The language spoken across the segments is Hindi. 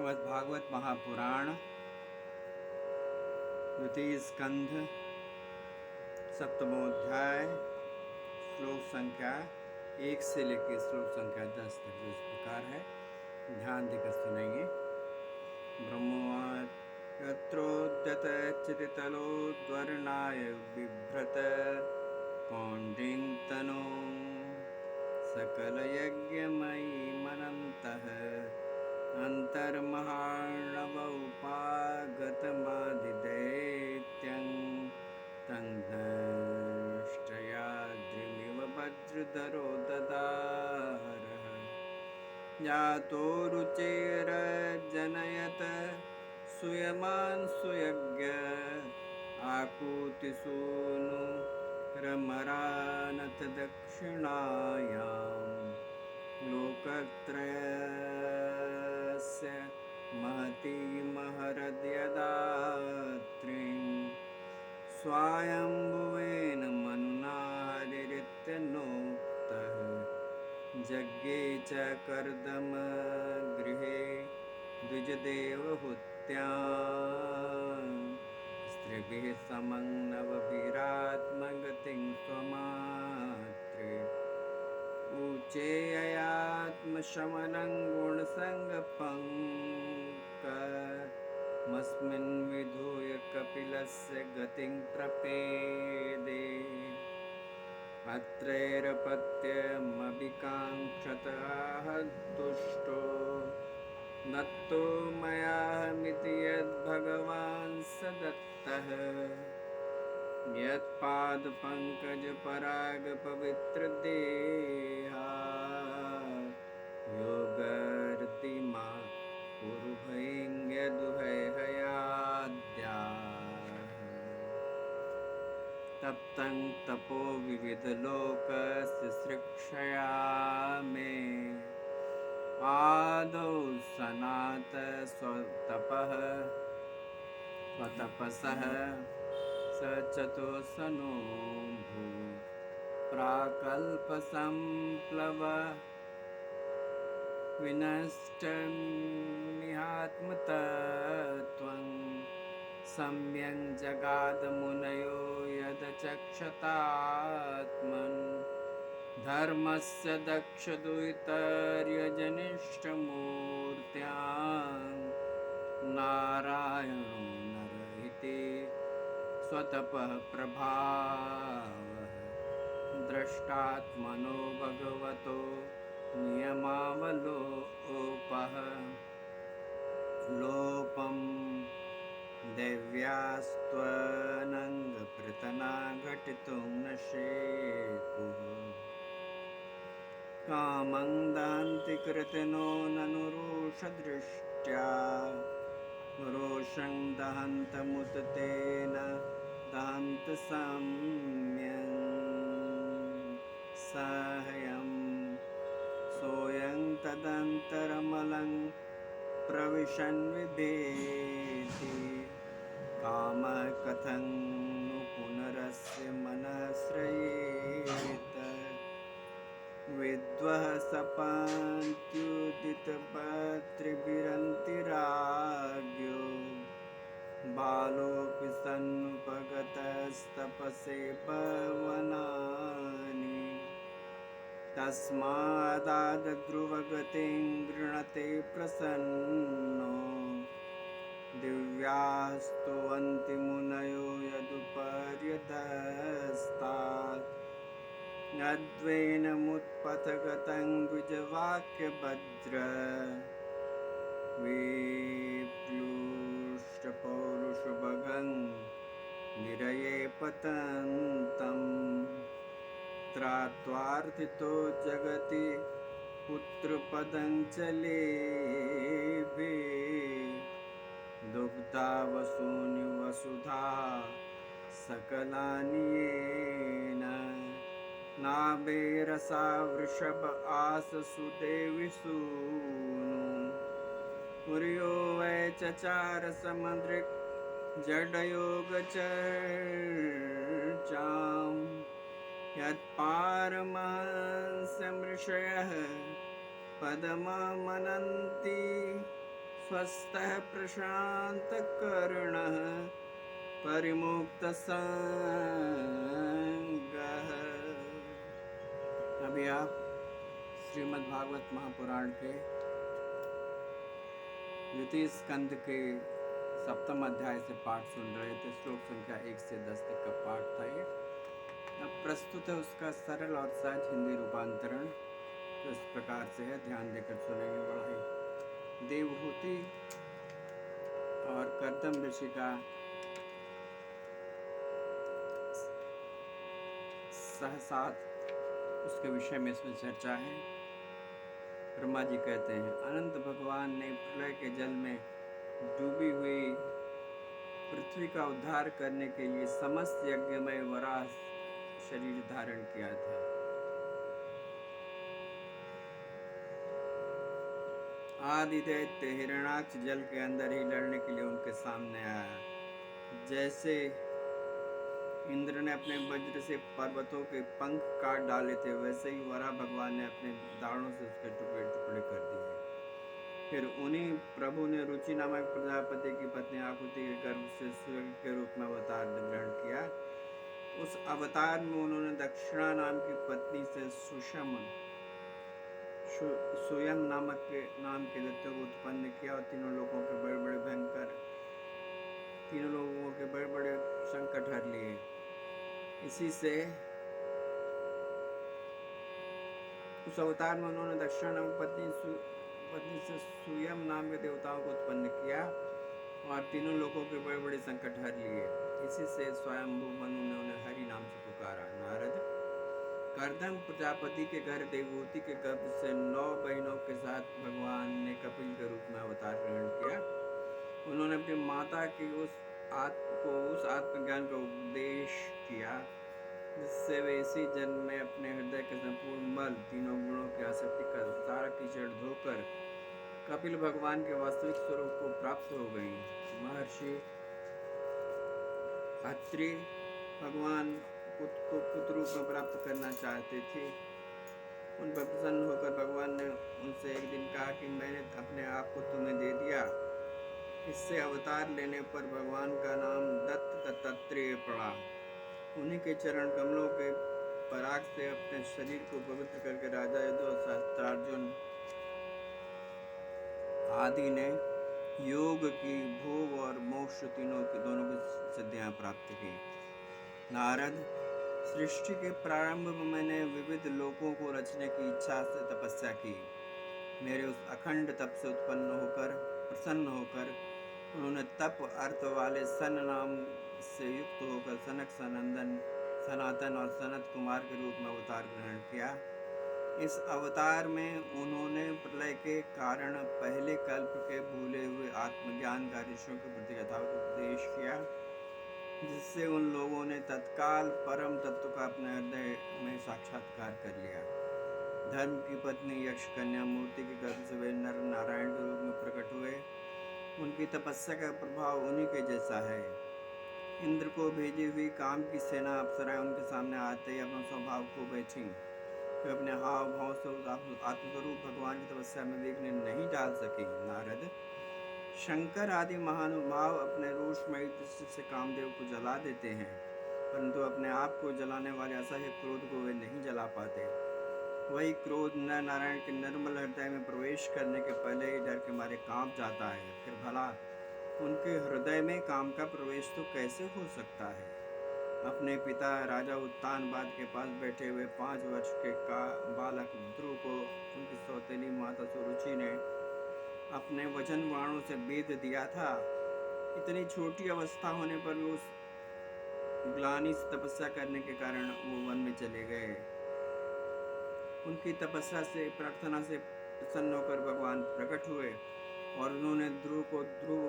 श्रीमद्भागवत महापुराण द्वितीय स्कंध सप्तमोध्याय श्लोक संख्या 1 से लेकर श्लोक संख्या 10 तक जो इस प्रकार है। ध्यान देकर सुनेंगे। ब्रह्मोवाच यत्रोद्यत चितितलोद्वर्णाय बिभ्रत कौण्डिन्यतनो सकलयज्ञमयी मनन्तः अन्तर्महार्णवोपागतमादिदैत्यं तं दंष्ट्रयाद्रिमिव वज्रधरो ददारः यातो रुचेरजनयत सूयमान् सुयज्ञ आकूतिसूनु रमरानथ दक्षिणायाम् लोकत्रयस्य महतीमहरद्यदात्रीं स्वायम्भुवेन मनुना हरिरित्यनोक्तः यज्ञे च कर्दमगृहे द्विजदेवहूत्यां स्त्रीभिः समं नवभिरात्मगतिं स्वमात्रे ऊचेयात्मशमनं गुणसङ्गपङ्कमस्मिन् विधूय कपिलस्य गतिं प्रपेदे अत्रैरपत्यमभिकाङ्क्षतः तुष्टो दत्तो मयाहमिति यद्भगवान् स दत्तः यत्पादपङ्कजपरागपवित्रदेहा योगर्तिमा कुरुभैं यदुभयहयाद्याः तप्तं तपो विविधलोकस्य सृक्षया मे आदौ सनात स्वतपसः स चतुसनो भू प्राकल्पसंप्लव विनष्टमिहात्मतत्त्वं सम्यं जगादमुनयो यदचक्षतात्मन् धर्मस्य दक्षदुहितर्यजनिष्ठमूर्त्यां नारायणो नर इति स्वतपः प्रभावः द्रष्टात्मनो भगवतो नियमावलोपः लोपं देव्यास्त्वनङ्गपृतना घटितुं न शेकुः कामं दहन्ति कृतनो ननु रोषदृष्ट्या रोषं दहन्तमुत तेन दहन्तसम्यं सह्यं सोऽयं तदन्तरमलं प्रविशन् बिभेति कामः कथं नु पुनरस्य मनः श्रयेत विद्वः सपत्युदितपत्रिभिरन्तिराज्ञो बालोऽपि सन्नुपगतस्तपसे पवनानि तस्मादादध्रुवगतिं गृणते प्रसन्नो दिव्यास्तुवन्ति मुनयो यदुपर्यधस्तात् नद्वेनमुत्पथगतं द्विजवाक्यभद्र विप्लुष्टपौरुषभगं गिरये पतन्तं त्रात्वार्थितो जगति पुत्रपदञ्चलेभे दुग्धा वसूनि वसुधा सकलानि येन नाभेरसा वृषभ आससुदेविसूनु पुर्यो वै चचार समदृक् जडयोगचर्चां यत्पारमहंस्यमृषयः पदममनन्ति स्वस्थः प्रशान्तकरुणः परिमुक्तसङ्गः। अभी आप श्रीमद् भागवत महापुराण के द्वितीय स्कंद के 7वें अध्याय से पाठ सुन रहे थे। श्लोक संख्या 1 से 10 तक का पाठ था ये। अब प्रस्तुत है उसका सरल और सहज हिंदी रूपांतरण। तो इस प्रकार से है, ध्यान देकर सुनेंगे। बड़ा ही देवहूति और कर्दम ऋषि का सहसात, उसके विषय में इसमें चर्चा है। ब्रह्मा जी कहते हैं, अनंत भगवान ने प्रलय के जल में डूबी हुई पृथ्वी का उद्धार करने के लिए समस्त यज्ञमय वराह शरीर धारण किया था। आदि दैत्य हिरण्याक्ष जल के अंदर ही लड़ने के लिए उनके सामने आया। जैसे इंद्र ने अपने वज्र से पर्वतों के पंख काट डाले थे, वैसे ही वराह भगवान ने अपने दाढ़ों से उसके टुकड़े टुकड़े कर दिए। फिर उन्हीं प्रभु ने रुचि नामक प्रजापति की पत्नी आकुति के गर्भ से सूर्य के रूप में अवतार ग्रहण किया। उस अवतार में उन्होंने दक्षिणा नाम की पत्नी से सुयम नाम के दैत्यों को उत्पन्न किया और तीनों लोगों के बड़े बड़े संकट हर लिए। इसी से उस अवतार में उन्होंने दक्षिणा नामक पत्नी से सुयम नाम के देवताओं को उत्पन्न किया और तीनों लोगों के बड़े बड़े संकट हर लिए। इसी से स्वयंभू मनु ने उन्हें हरि नाम से पुकारा। नारद, कर्दम प्रजापति के घर देवहूति के गर्भ से 9 बहनों के साथ भगवान ने कपिल के रूप में अवतार ग्रहण किया। उन्होंने अपनी माता की उस आत्मज्ञान का उपदेश किया, जिससे वे इसी जन्म में अपने हृदय के संपूर्ण मल, तीनों गुणों की आसक्ति का सारा कीचड़ धोकर कपिल भगवान के वास्तविक स्वरूप को प्राप्त हो गई। महर्षि अत्रि भगवान को पुत्र रूप में प्राप्त करना चाहते थे। उन पर प्रसन्न होकर भगवान ने उनसे एक दिन कहा कि मैंने अपने आप को तुम्हें दे दिया। इससे अवतार लेने पर भगवान का नाम दत्तात्रेय पड़ा। उन्हीं के चरण कमलों के पराग से अपने शरीर को पवित्र करके राजा यदु और शास्त्रार्जुन आदि ने योग की, भोग और मोक्ष दोनों की सिद्धियां प्राप्त की। नारद, सृष्टि के प्रारंभ में मैंने विविध लोकों को रचने की इच्छा से तपस्या की। मेरे उस अखंड तप से प्रसन्न होकर उन्होंने तप अर्थ वाले सन नाम से युक्त होकर सनक, सनंदन, सनातन और सनत कुमार के रूप में अवतार ग्रहण किया। इस अवतार में उन्होंने प्रलय के कारण पहले कल्प के भूले हुए आत्मज्ञान का ऋषियों के प्रति यथावत उपदेश किया, जिससे उन लोगों ने तत्काल परम तत्व का अपने हृदय में साक्षात्कार कर लिया। धर्म की पत्नी यक्ष कन्या मूर्ति के गर्भ से वे नर नारायण के रूप में प्रकट हुए। उनकी तपस्या का प्रभाव उन्हीं के जैसा है। इंद्र को भेजी हुई काम की सेना अप्सराएं उनके सामने आते ही अपने स्वभाव को बेचीं। वे अपने हाव भाव से आत्मस्वरूप भगवान की तपस्या में विघ्न नहीं डाल सके। नारद, शंकर आदि महानुभाव अपने रोषमयी दृष्टि से कामदेव को जला देते हैं, परंतु अपने आप को जलाने वाले असह्य क्रोध को वे नहीं जला पाते। वही क्रोध नर नारायण के निर्मल हृदय में प्रवेश करने के पहले ही डर के मारे कांप जाता है। फिर भला उनके हृदय में काम का प्रवेश तो कैसे हो सकता है। अपने पिता राजा उत्तानपाद के पास बैठे हुए 5 वर्ष के बालक ध्रुव को उनकी सौतेली माता सुरुचि ने अपने वचन बाणों से बेध दिया था। इतनी छोटी अवस्था होने पर भी उस ग्लानि से तपस्या करने के कारण वो वन में चले गए। उनकी तपस्या से, प्रार्थना से प्रसन्न होकर भगवान प्रकट हुए और उन्होंने ध्रुव को ध्रुव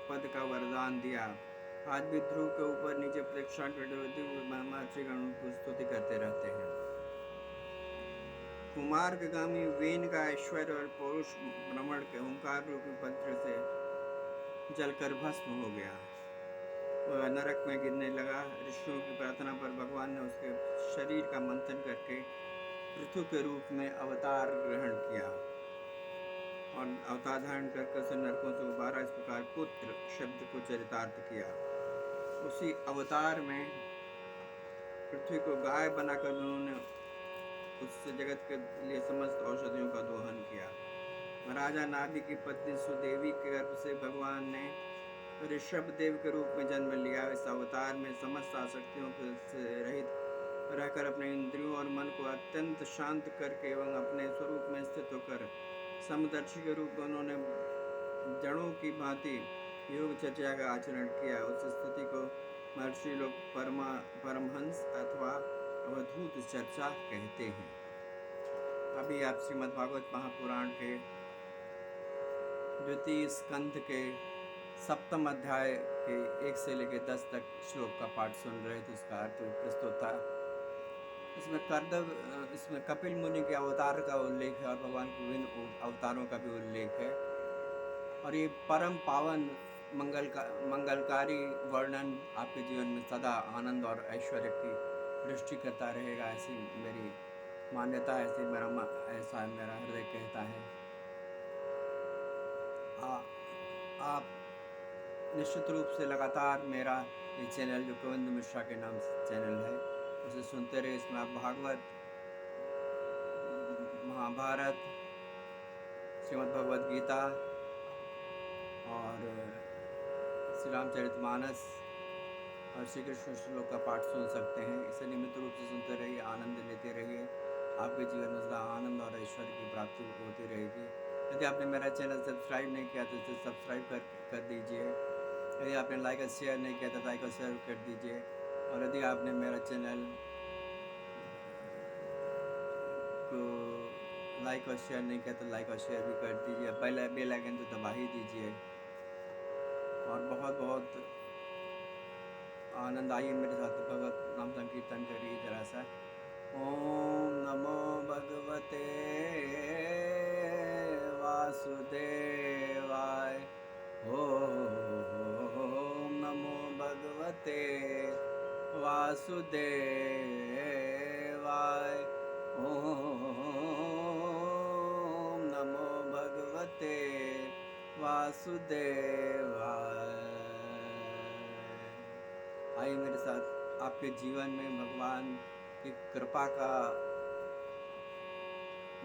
पद का वरदान दिया। आज भी ध्रुव के ऊपर नीचे प्रदक्षिणा करते हुए महर्षिगण उनकी स्तुति करते रहते हैं। कुमार्गामी वेन का ऐश्वर्य और पौरुष भ्रमण के ओंकार रूपी पत्र से जलकर भस्म हो गया। वह नरक में गिरने लगा। ऋषियों की प्रार्थना पर भगवान ने उसके शरीर का मंथन करके पृथु के रूप में अवतार ग्रहण किया। और अवतार धारण कर उसे नरकों से उबारा। इस प्रकार पुत्र शब्द को चरितार्थ किया। उसी अवतार में पृथ्वी को गाय बनाकर उन्होंने उससे जगत के लिए समस्त औषधियों का दोहन किया। राजा नाभि की पत्नी सुदेवी के गर्भ से भगवान ने ऋषभ देव के रूप में जन्म लिया। इस अवतार में समस्त आसक्तियों से रहित रहकर अपने इंद्रियों और मन को अत्यंत शांत करके एवं अपने स्वरूप में स्थित होकर समदर्शी के रूप में उन्होंने जड़ों की भांति योग चर्चा का आचरण किया। उस स्थिति को महर्षि लोग परमहंस अथवा अवधूत चर्चा कहते हैं। अभी आप श्रीमद् भागवत महापुराण के द्वितीय स्कंध के सप्तम अध्याय के 1 से लेकर 10 तक श्लोक का पाठ सुन रहे थे। उसका अर्थ प्रस्तुत था। इसमें कपिल मुनि के अवतार का उल्लेख है और भगवान के विभिन्न अवतारों का भी उल्लेख है। और ये परम पावन मंगलकारी वर्णन आपके जीवन में सदा आनंद और ऐश्वर्य की दृष्टि करता रहेगा, ऐसी मेरी मान्यता है, ऐसा मेरा हृदय कहता है। आप निश्चित रूप से लगातार मेरा ये चैनल जो गोविंद मिश्रा के नाम से चैनल है उसे सुनते रहे। इसमें आप भागवत, महाभारत, श्रीमद् भगवद गीता और श्री रामचरितमानस और श्री कृष्ण श्लोक का पाठ सुन सकते हैं। इसे नियमित रूप से सुनते रहिए, आनंद लेते रहिए। आपके जीवन में सदा आनंद और ऐश्वर्य की प्राप्ति होती रहेगी। यदि आपने मेरा चैनल सब्सक्राइब नहीं किया तो इसे सब्सक्राइब कर दीजिए। यदि आपने लाइक और शेयर नहीं किया तो लाइक और शेयर कर दीजिए। और यदि आपने मेरा चैनल को लाइक और शेयर नहीं किया तो लाइक और शेयर भी कर दीजिए। बेल आइकन तो दबा ही दीजिए। और बहुत बहुत आनंद आइए मेरे साथ भगवत नाम संकीर्तन करिए जरा सा। ओम नमो भगवते वासुदेवाय। ओम नमो भगवते वासुदेवाय। ओम नमो भगवते वासुदेवाय। आइए मेरे साथ आपके जीवन में भगवान की कृपा का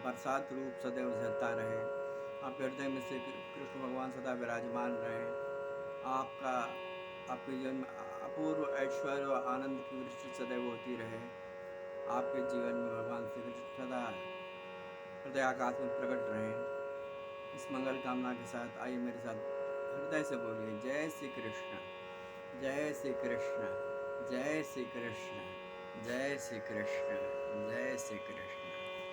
बरसात रूप सदैव झरता रहे। आपके हृदय में से कृष्ण भगवान सदा विराजमान रहे। आपके जीवन में अपूर्व ऐश्वर्य और आनंद की वृष्टि सदैव होती रहे। आपके जीवन में भगवान श्री कृष्ण सदा हृदयाकाश में प्रकट रहे। इस मंगल कामना के साथ आइए मेरे साथ हृदय से बोलिए, जय श्री कृष्ण, जय श्री कृष्ण, जय श्री कृष्ण, जय श्री कृष्ण, जय श्री कृष्ण।